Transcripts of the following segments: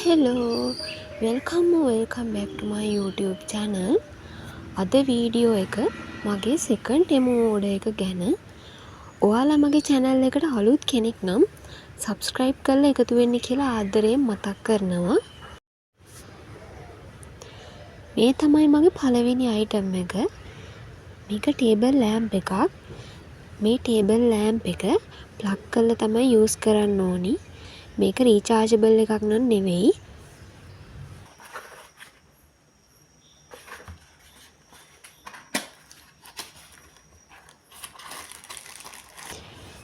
hello, welcome back to my YouTube channel. අද video එක මගේ second demo order එක ගැන. ඔයාලා මගේ channel එකට අලුත් කෙනෙක් නම් subscribe කරලා එකතු වෙන්න කියලා ආදරයෙන් මතක් කරනවා. මේ තමයි මගේ පළවෙනි item එක. මේක table lamp එකක්. මේ table lamp එක plug කරලා තමයි use කරන්න ඕනි. මේක rechargeable එකක් නම් නෙවෙයි.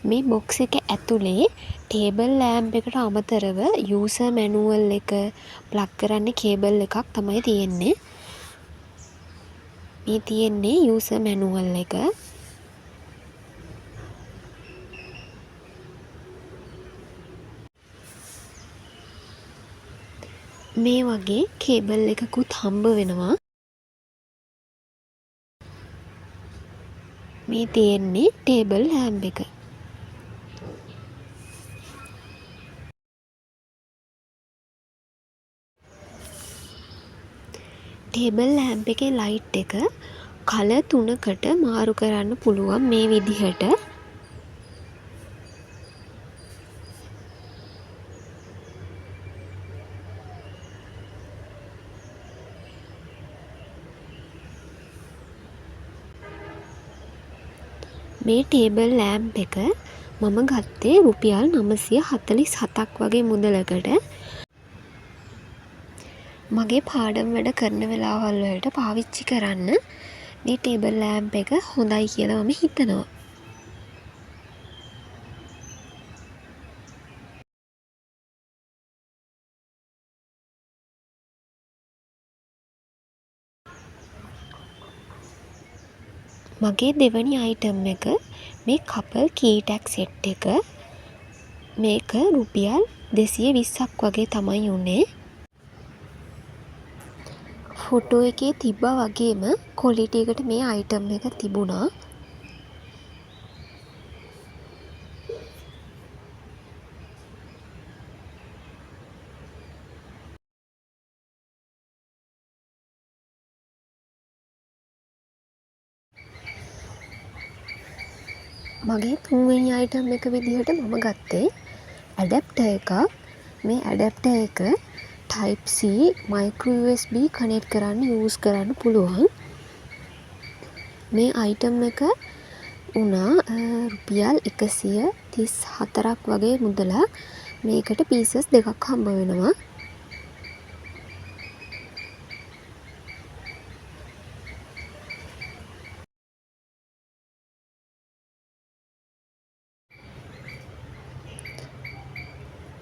මේ බොක්ස් එක ඇතුලේ ටේබල් ලෑම්ප් එකට අමතරව යූසර් මැනුවල් එක ප්ලග් කරන්න කේබල් එකක් තමයි තියෙන්නේ. මේ තියෙන්නේ යූසර් මැනුවල් එක. මේ වගේ කේබල් එකකුත් හම්බ වෙනවා. මේ තියෙන්නේ ටේබල් ලෑම්ප් එක. ටේබල් ලෑම්ප් එකේ ලයිට් එක කලර් 3කට මාරු කරන්න පුළුවන් මේ විදිහට. මේ ටේබල් ලෑම්ප් එක මම ගත්තේ රුපියල් 947ක් වගේ මුදලකට. මගේ පාඩම් වැඩ කරන වෙලාවල් වලට පාවිච්චි කරන්න මේ ටේබල් ලෑම්ප් එක හොඳයි කියලා මම හිතනවා. මගේ දෙවැනි අයිටම් එක මේ කපල් කී ටැග් සෙට් එක. මේක රුපියල් 220ක් වගේ තමයි උනේ. ෆොටෝ එකේ තිබ්බා වගේම ක්වොලිටි එකට මේ අයිටම් එක තිබුණා. මගේ තුන්වෙනි අයිටම් එක විදිහට මම ගත්තේ ඇඩැප්ටර් එකක්. මේ ඇඩැප්ටර් එක Type C micro USB connect කරන්න යූස් කරන්න පුළුවන්. මේ අයිටම් එක උනා රුපියල් 134ක් වගේ මුදලක්. මේකට පීසස් දෙකක් හම්බ වෙනවා.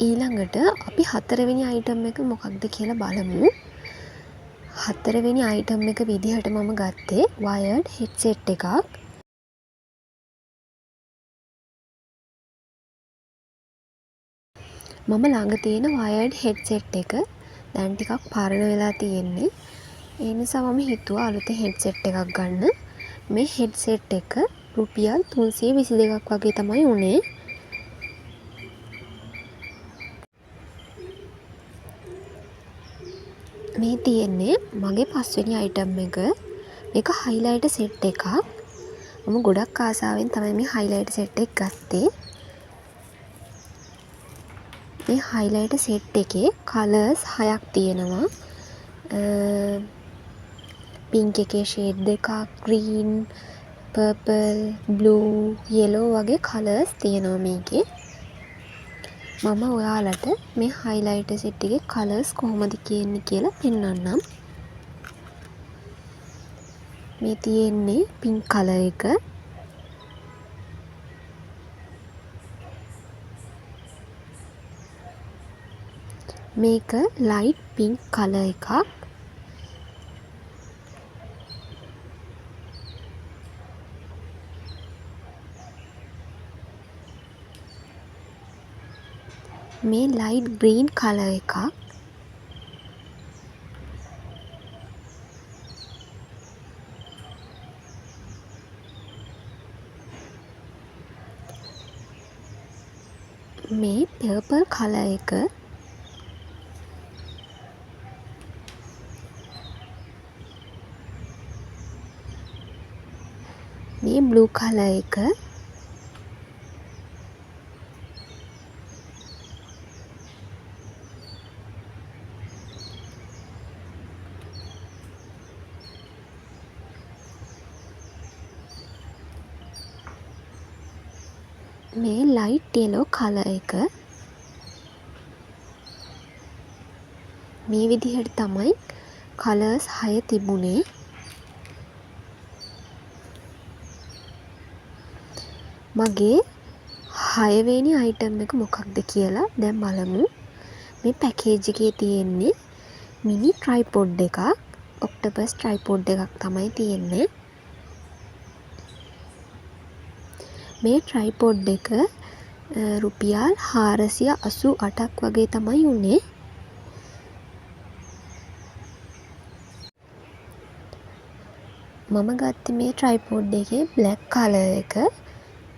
ඊළඟට අපි හතරවෙනි අයිටම් එක මොකක්ද කියලා බලමු. හතරවෙනි අයිටම් එක විදිහට මම ගත්තේ wired headset එකක්. මම ළඟ තියෙන wired headset එක දැන් ටිකක් පරණ වෙලා තියෙන්නේ. ඒ නිසා මම හිතුවා අලුතෙන් headset එකක් ගන්න. මේ headset එක රුපියල් 322ක් වගේ තමයි උනේ. මේ තියෙන්නේ මගේ පස්වෙනි අයිටම් එක. මේක highlighter set එකක්. මම ගොඩක් ආසාවෙන් තමයි මේ highlighter set එක ගත්තේ. මේ highlighter set එකේ colors 6ක් තියෙනවා. pink එකේ shade දෙකක්, green, purple, blue, yellow වගේ colors තියෙනවා මේකේ. මම ඔයාලට මේ highlighter set එකේ colors කොහොමද කියන්නේ කියලා පෙන්වන්නම්. මේ තියෙන්නේ pink color එක. මේක light pink color එකක්. මේ light green color එකක්. මේ purple color එක. බ්ලූ කලර් එක. මේ ලයිට් yellow කලර් එක. මේ විදිහට තමයි කලර්ස් 6 තිබුණේ. මගේ 6 වෙනි අයිටම් එක මොකක්ද කියලා දැන් බලමු. මේ පැකේජ් එකේ තියෙන්නේ මිනි ට්‍රයිපොඩ් එකක්. ඔක්ටෝපස් ට්‍රයිපොඩ් එකක් තමයි තියෙන්නේ. මේ ට්‍රයිපොඩ් එක රුපියල් 488ක් වගේ තමයි උනේ. මම ගත්තේ මේ ට්‍රයිපොඩ් එකේ බ්ලැක් කලර් එක.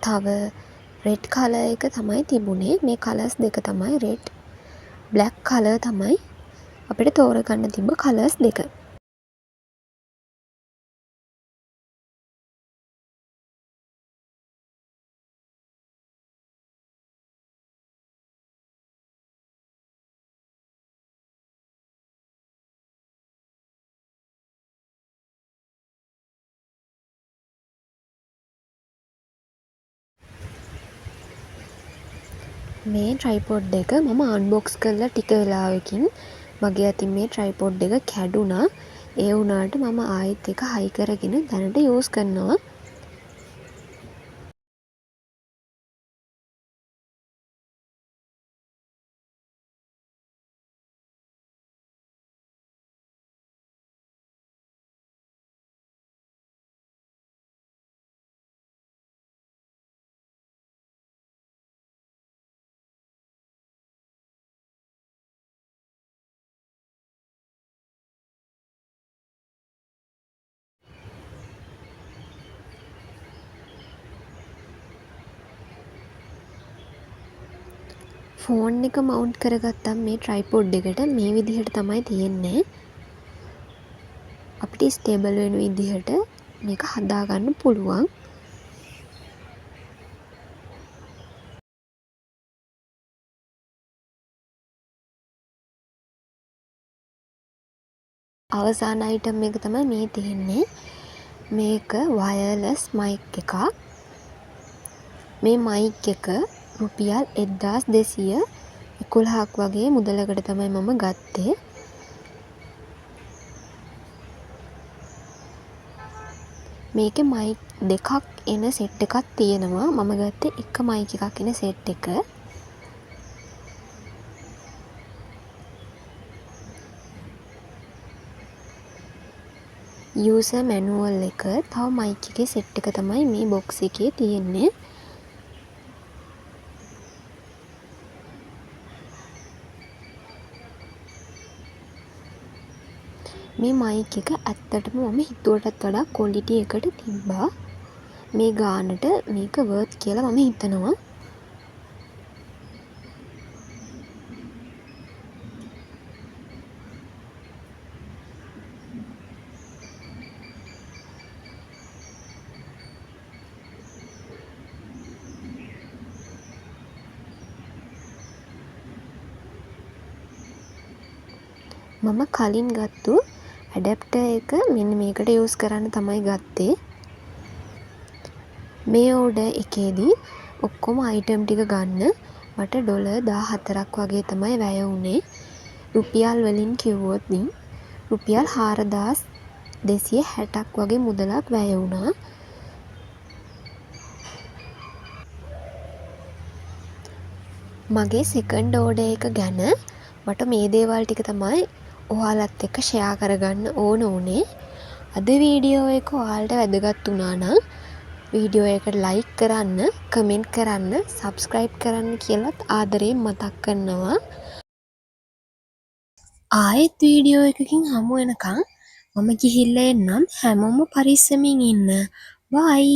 තව රෙඩ් කලර් එක තමයි තිබුණේ. මේ කලර්ස් දෙක තමයි රෙඩ් බ්ලැක් කලර් තමයි අපිට තෝරගන්න තිබ්බ කලර්ස් දෙක. මේ ට්‍රයිපොඩ් එක මම අන්බොක්ස් කරලා ටික වෙලාවකින් මගේ අතින් මේ ට්‍රයිපොඩ් එක කැඩුනා. ඒ වුණාට මම ආයෙත් එක හයි කරගෙන දැනට යූස් කරනවා. ෆෝන් එක මවුන්ට් කරගත්තම් මේ ට්‍රයිපොඩ් එකට මේ විදිහට තමයි තියෙන්නේ. අපිට ස්ටේබල් වෙන විදිහට මේක හදාගන්න පුළුවන්. අවසාන අයිටම් එක තමයි මේ තියෙන්නේ. මේක වයර්ලස් මයික් එකක්. මේ මයික් එක රුපියල් 1211ක් වගේ මුදලකට තමයි මම ගත්තේ. මේකේ මයික් දෙකක් එන සෙට් එකක් තියෙනවා. මම ගත්තේ එක මයික් එකක් එන සෙට් එක. යූසර් මැනුවල් එක, තව මයික් එකේ සෙට් එක තමයි මේ බොක්ස් එකේ තියෙන්නේ. මේ මයික් එක ඇත්තටම මම හිතුවටත් වඩා ක්වොලිටි එකට තිබ්බා. මේ ගානට මේක වර්ත් කියලා මම හිතනවා. මම කලින් ගත්තු ඇඩැප්ටර් එක මෙන්න මේකට යූස් කරන්න තමයි ගත්තේ. මේ ඕඩර් එකේදී ඔක්කොම අයිටම් ටික ගන්න මට ඩොලර් 14ක් වගේ තමයි වැය වුණේ. රුපියල් වලින් කිව්වොත් රුපියල් 4260ක් වගේ මුදලක් වැය වුණා. මගේ සෙකන්ඩ් ඕඩර් එක ගැන මට මේ දේවල් ටික තමයි ඔයාලත් එක්ක ෂෙයා කරගන්න ඕන උනේ. අද වීඩියෝ එක ඔයාලට වැදගත් වුණා නම් වීඩියෝ එකට ලයික් කරන්න, කමෙන්ට් කරන්න, සබ්ස්ක්‍රයිබ් කරන්න කියලාත් ආදරයෙන් මතක් කරනවා. ආයෙත් වීඩියෝ එකකින් හමු වෙනකන් මම ගිහිල්ලා එන්නම්. හැමෝම පරිස්සමින් ඉන්න. බයි.